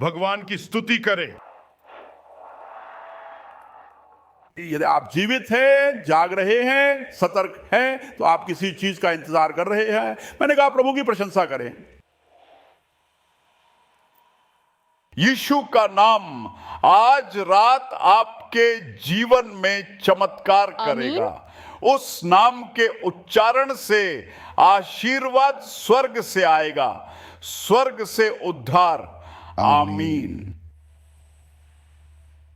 भगवान की स्तुति करें। यदि आप जीवित हैं, जाग रहे हैं, सतर्क हैं, तो आप किसी चीज का इंतजार कर रहे हैं। मैंने कहा प्रभु की प्रशंसा करें। यीशु का नाम आज रात आपके जीवन में चमत्कार करेगा। उस नाम के उच्चारण से आशीर्वाद स्वर्ग से आएगा, स्वर्ग से उद्धार। आमीन।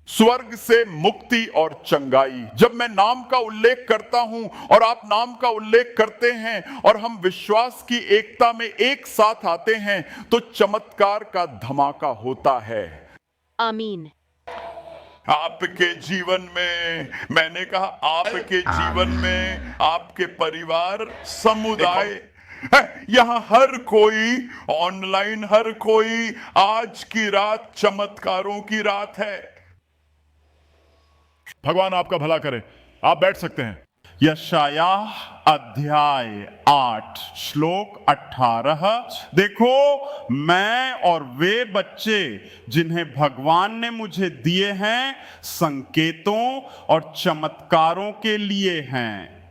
स्वर्ग से मुक्ति और चंगाई। जब मैं नाम का उल्लेख करता हूं और आप नाम का उल्लेख करते हैं और हम विश्वास की एकता में एक साथ आते हैं, तो चमत्कार का धमाका होता है। आमीन। आपके जीवन में, मैंने कहा आपके जीवन में, आपके परिवार, समुदाय, यहां हर कोई, ऑनलाइन हर कोई, आज की रात चमत्कारों की रात है। भगवान आपका भला करे। आप बैठ सकते हैं। यशायाह अध्याय 8 श्लोक 18। देखो, मैं और वे बच्चे जिन्हें भगवान ने मुझे दिए हैं, संकेतों और चमत्कारों के लिए हैं।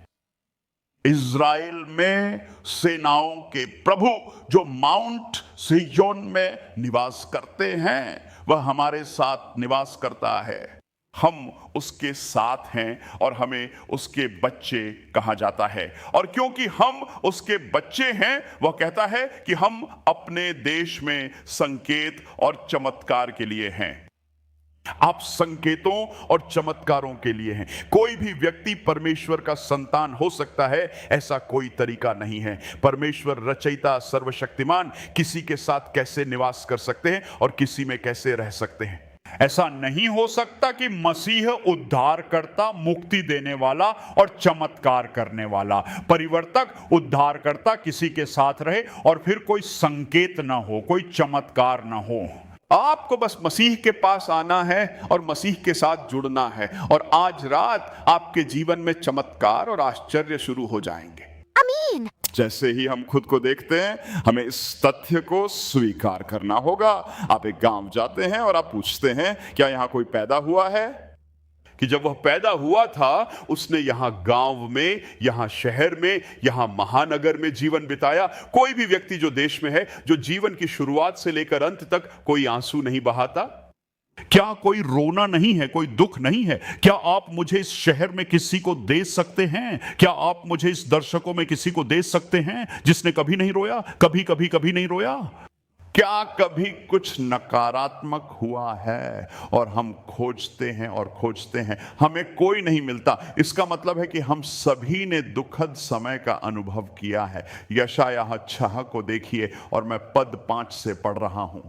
इज़राइल में सेनाओं के प्रभु जो माउंट सिय्योन में निवास करते हैं, वह हमारे साथ निवास करता है। हम उसके साथ हैं और हमें उसके बच्चे कहा जाता है। और क्योंकि हम उसके बच्चे हैं, वह कहता है कि हम अपने देश में संकेत और चमत्कार के लिए हैं। आप संकेतों और चमत्कारों के लिए हैं। कोई भी व्यक्ति परमेश्वर का संतान हो सकता है, ऐसा कोई तरीका नहीं है। परमेश्वर रचयिता सर्वशक्तिमान किसी के साथ कैसे निवास कर सकते हैं और किसी में कैसे रह सकते हैं। ऐसा नहीं हो सकता कि मसीह उद्धार करता, मुक्ति देने वाला और चमत्कार करने वाला, परिवर्तक, उद्धार करता किसी के साथ रहे और फिर कोई संकेत ना हो, कोई चमत्कार ना हो। आपको बस मसीह के पास आना है और मसीह के साथ जुड़ना है, और आज रात आपके जीवन में चमत्कार और आश्चर्य शुरू हो जाएंगे। आमीन। जैसे ही हम खुद को देखते हैं, हमें इस तथ्य को स्वीकार करना होगा। आप एक गांव जाते हैं और आप पूछते हैं, क्या यहां कोई पैदा हुआ है? कि जब वह पैदा हुआ था, उसने यहां गांव में, यहां शहर में, यहां महानगर में जीवन बिताया। कोई भी व्यक्ति जो देश में है, जो जीवन की शुरुआत से लेकर अंत तक कोई आंसू नहीं बहाता? क्या कोई रोना नहीं है, कोई दुख नहीं है? क्या आप मुझे इस शहर में किसी को दे सकते हैं? क्या आप मुझे इस दर्शकों में किसी को दे सकते हैं जिसने कभी नहीं रोया, कभी नहीं रोया? क्या कभी कुछ नकारात्मक हुआ है? और हम खोजते हैं और खोजते हैं, हमें कोई नहीं मिलता। इसका मतलब है कि हम सभी ने दुखद समय का अनुभव किया है। यशायाह 6 को देखिए, और मैं पद 5 से पढ़ रहा हूं।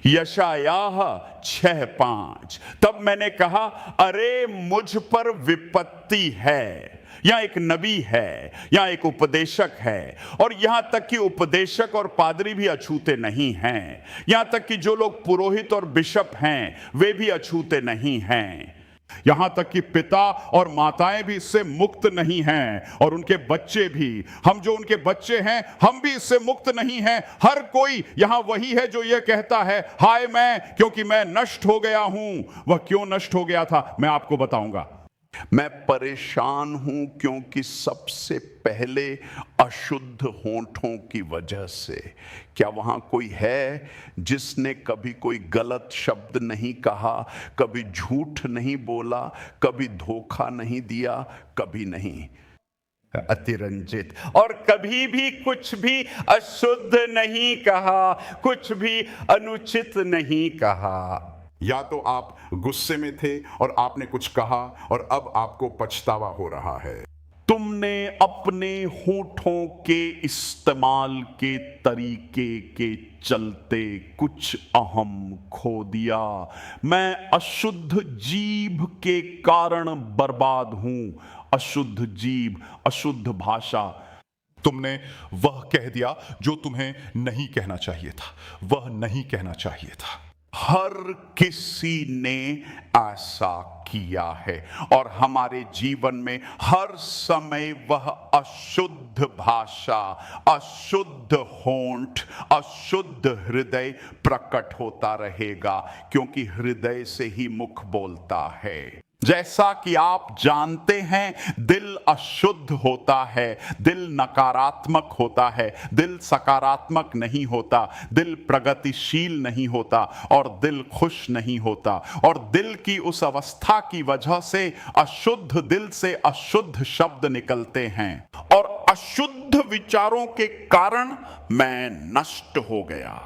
यशायाह 6:5। तब मैंने कहा, अरे मुझ पर विपत्ति है। यहाँ एक नबी है, यहाँ एक उपदेशक है, और यहां तक कि उपदेशक और पादरी भी अछूते नहीं हैं। यहां तक कि जो लोग पुरोहित और बिशप हैं, वे भी अछूते नहीं हैं। यहां तक कि पिता और माताएं भी इससे मुक्त नहीं हैं, और उनके बच्चे भी। हम जो उनके बच्चे हैं, हम भी इससे मुक्त नहीं हैं। हर कोई यहां वही है जो यह कहता है, हाय मैं, क्योंकि मैं नष्ट हो गया हूं। वह क्यों नष्ट हो गया था, मैं आपको बताऊंगा। मैं परेशान हूं क्योंकि सबसे पहले अशुद्ध होंठों की वजह से। क्या वहां कोई है जिसने कभी कोई गलत शब्द नहीं कहा, कभी झूठ नहीं बोला, कभी धोखा नहीं दिया, कभी नहीं अतिरंजित, और कभी भी कुछ भी अशुद्ध नहीं कहा, कुछ भी अनुचित नहीं कहा? या तो आप गुस्से में थे और आपने कुछ कहा और अब आपको पछतावा हो रहा है। तुमने अपने होठों के इस्तेमाल के तरीके के चलते कुछ अहम खो दिया। मैं अशुद्ध जीभ के कारण बर्बाद हूं। अशुद्ध जीभ, अशुद्ध भाषा। तुमने वह कह दिया जो तुम्हें नहीं कहना चाहिए था, वह नहीं कहना चाहिए था। हर किसी ने ऐसा किया है और हमारे जीवन में हर समय वह अशुद्ध भाषा, अशुद्ध होंठ, अशुद्ध हृदय प्रकट होता रहेगा, क्योंकि हृदय से ही मुख बोलता है। जैसा कि आप जानते हैं, दिल अशुद्ध होता है, दिल नकारात्मक होता है, दिल सकारात्मक नहीं होता, दिल प्रगतिशील नहीं होता और दिल खुश नहीं होता। और दिल की उस अवस्था की वजह से अशुद्ध दिल से अशुद्ध शब्द निकलते हैं और अशुद्ध विचारों के कारण मैं नष्ट हो गया,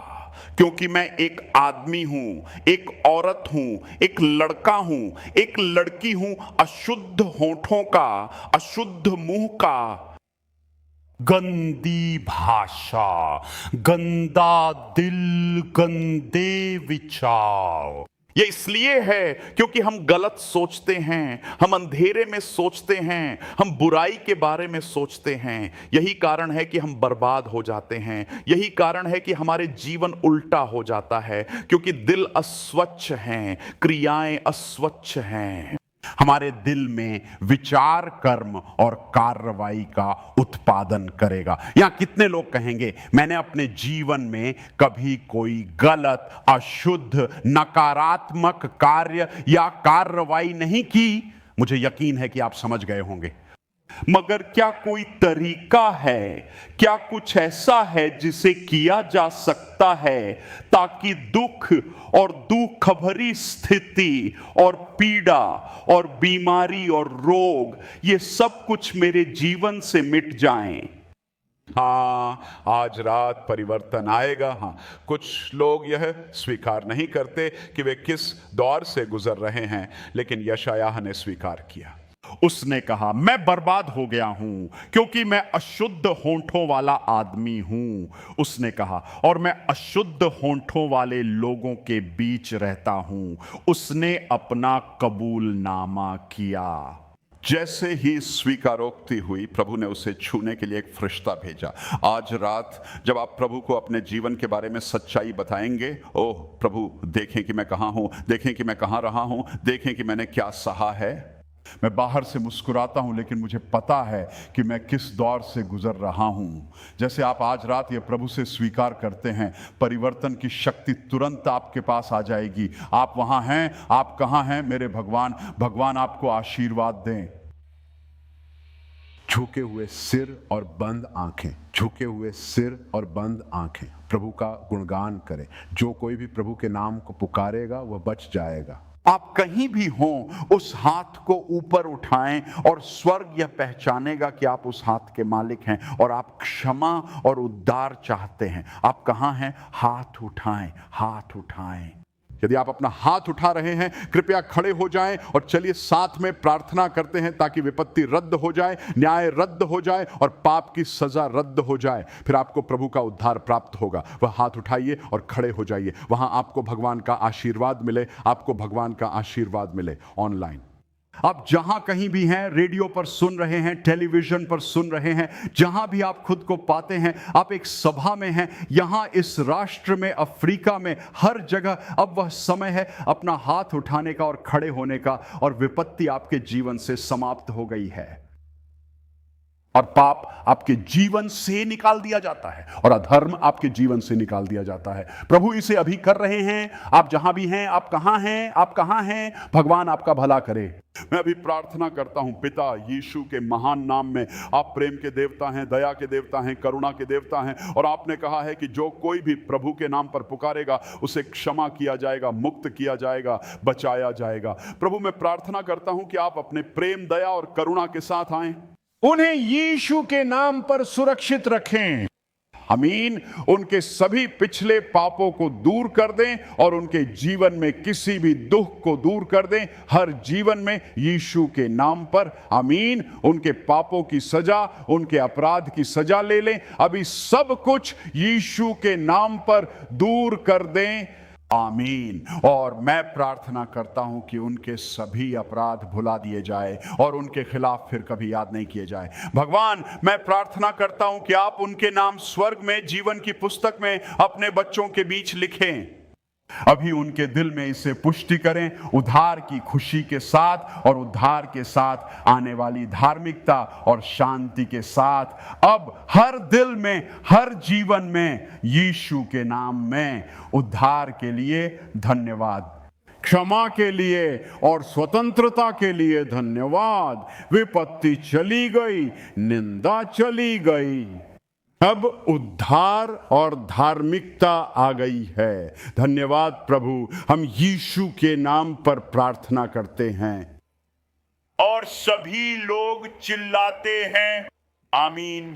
क्योंकि मैं एक आदमी हूं, एक औरत हूं, एक लड़का हूं, एक लड़की हूं, अशुद्ध होठों का, अशुद्ध मुंह का, गंदी भाषा, गंदा दिल, गंदे विचार। ये इसलिए है क्योंकि हम गलत सोचते हैं, हम अंधेरे में सोचते हैं, हम बुराई के बारे में सोचते हैं। यही कारण है कि हम बर्बाद हो जाते हैं, यही कारण है कि हमारे जीवन उल्टा हो जाता है, क्योंकि दिल अस्वच्छ हैं, क्रियाएं अस्वच्छ हैं। हमारे दिल में विचार, कर्म और कार्रवाई का उत्पादन करेगा। यहां कितने लोग कहेंगे, मैंने अपने जीवन में कभी कोई गलत, अशुद्ध, नकारात्मक कार्य या कार्रवाई नहीं की? मुझे यकीन है कि आप समझ गए होंगे। मगर क्या कोई तरीका है, क्या कुछ ऐसा है जिसे किया जा सकता है ताकि दुख और दुख भरी स्थिति और पीड़ा और बीमारी और रोग, ये सब कुछ मेरे जीवन से मिट जाएं? हाँ, आज रात परिवर्तन आएगा। हाँ, कुछ लोग यह स्वीकार नहीं करते कि वे किस दौर से गुजर रहे हैं, लेकिन यशायाह ने स्वीकार किया। उसने कहा, मैं बर्बाद हो गया हूं क्योंकि मैं अशुद्ध होंठों वाला आदमी हूं। उसने कहा, और मैं अशुद्ध होंठों वाले लोगों के बीच रहता हूं। उसने अपना कबूलनामा किया। जैसे ही स्वीकारोक्ति हुई, प्रभु ने उसे छूने के लिए एक फरिश्ता भेजा। आज रात जब आप प्रभु को अपने जीवन के बारे में सच्चाई बताएंगे, ओह प्रभु, देखें कि मैं कहां हूं, देखें कि मैं कहां रहा हूं, देखें कि मैंने क्या सहा है। मैं बाहर से मुस्कुराता हूं, लेकिन मुझे पता है कि मैं किस दौर से गुजर रहा हूं। जैसे आप आज रात ये प्रभु से स्वीकार करते हैं, परिवर्तन की शक्ति तुरंत आपके पास आ जाएगी। आप वहां हैं, आप कहां हैं मेरे भगवान? भगवान आपको आशीर्वाद दें। झुके हुए सिर और बंद आंखें, झुके हुए सिर और बंद आंखें, प्रभु का गुणगान करें। जो कोई भी प्रभु के नाम को पुकारेगा वह बच जाएगा। आप कहीं भी हों, उस हाथ को ऊपर उठाएं और स्वर्ग यह पहचानेगा कि आप उस हाथ के मालिक हैं और आप क्षमा और उद्धार चाहते हैं। आप कहां हैं? हाथ उठाएं, हाथ उठाएं। यदि आप अपना हाथ उठा रहे हैं, कृपया खड़े हो जाएं और चलिए साथ में प्रार्थना करते हैं ताकि विपत्ति रद्द हो जाए, न्याय रद्द हो जाए और पाप की सजा रद्द हो जाए। फिर आपको प्रभु का उद्धार प्राप्त होगा। वह हाथ उठाइए और खड़े हो जाइए। वहां आपको भगवान का आशीर्वाद मिले, आपको भगवान का आशीर्वाद मिले। ऑनलाइन आप जहां कहीं भी हैं, रेडियो पर सुन रहे हैं, टेलीविजन पर सुन रहे हैं, जहां भी आप खुद को पाते हैं, आप एक सभा में हैं, यहां इस राष्ट्र में, अफ्रीका में, हर जगह अब वह समय है अपना हाथ उठाने का और खड़े होने का। और विपत्ति आपके जीवन से समाप्त हो गई है और पाप आपके जीवन से निकाल दिया जाता है और अधर्म आपके जीवन से निकाल दिया जाता है। प्रभु इसे अभी कर रहे हैं। आप जहां भी हैं, आप कहां हैं, आप कहां हैं? भगवान आपका भला करे। मैं अभी प्रार्थना करता हूं पिता यीशु के महान नाम में। आप प्रेम के देवता हैं, दया के देवता हैं, करुणा के देवता हैं, और आपने कहा है कि जो कोई भी प्रभु के नाम पर पुकारेगा उसे क्षमा किया जाएगा, मुक्त किया जाएगा, बचाया जाएगा। प्रभु मैं प्रार्थना करता हूं कि आप अपने प्रेम, दया और करुणा के साथ आएं, उन्हें यीशु के नाम पर सुरक्षित रखें। आमीन। उनके सभी पिछले पापों को दूर कर दें और उनके जीवन में किसी भी दुख को दूर कर दें, हर जीवन में यीशु के नाम पर। आमीन। उनके पापों की सजा, उनके अपराध की सजा ले लें। अभी सब कुछ यीशु के नाम पर दूर कर दें। आमीन। और मैं प्रार्थना करता हूं कि उनके सभी अपराध भुला दिए जाए और उनके खिलाफ फिर कभी याद नहीं किए जाए। भगवान मैं प्रार्थना करता हूं कि आप उनके नाम स्वर्ग में जीवन की पुस्तक में अपने बच्चों के बीच लिखें। अभी उनके दिल में इसे पुष्टि करें, उद्धार की खुशी के साथ और उद्धार के साथ आने वाली धार्मिकता और शांति के साथ अब हर दिल में, हर जीवन में यीशु के नाम में उद्धार के लिए धन्यवाद, क्षमा के लिए और स्वतंत्रता के लिए धन्यवाद। विपत्ति चली गई, निंदा चली गई, अब उद्धार और धार्मिकता आ गई है। धन्यवाद प्रभु, हम यीशु के नाम पर प्रार्थना करते हैं। और सभी लोग चिल्लाते हैं आमीन।